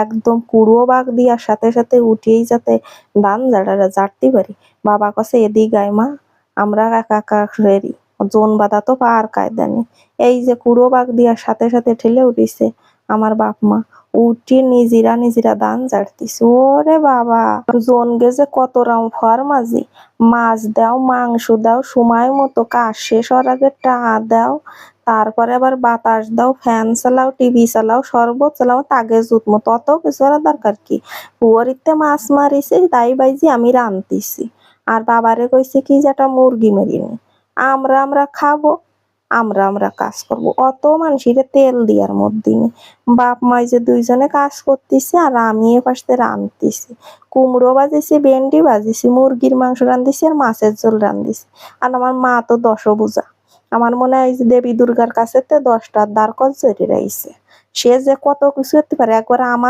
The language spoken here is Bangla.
একদম কুড়ো বাগ দিয়ার সাথে সাথে উঠেই যাতে ধান ঝাড়তে পারি। বাবা কছে এদিক আয় মা, আমরা একা একা রেডি, জোন বাঁধা তো পার কায়দা নেই। এই যে কুড়ো বাগ দিয়ার সাথে সাথে ঠেলে উঠিছে আমার বাপ মা, উঠি নিজেরা ধান ঝাড়তিছে। ওরে বাবা, জোন গেছে কত রাম ফর মাঝি, মাছ দাও, মাংস দাও, সময় মতো কাজ শেষ হওয়ার আগে টা দাও, তারপরে আবার বাতাস দাও, ফ্যান চালাও, টিভি চালাও, শরবত চালাও, তাগে জুত মতো অত কিছু আর দরকার কি। পুয়ারিতে মাছ মারিছে তাই বাইজি আমি রান্তিছি। আর বাবারে কইছে কি যে একটা মুরগি মেরিনি, আমরা খাবো, আমরা কাজ করব। অত মানুষের তেল দিয়ার মধ্যে বাপ মাই যে দুইজনে কাজ করতেছে আর আমি এ পাশে রান্তিছি। কুমড়ো ভাজিছি, ভেন্ডি ভাজিছি, মুরগির মাংস রান্ধিছি আর মাছের ঝোল রান্ধিছি। আর আমার মা তো দশভুজা, আমার মনে হয় যে দেবী দুর্গার কাছে 10টার দ্বার কল চড়ে রয়েছে। সে যে কত কিছু করতে পারে একবার আমার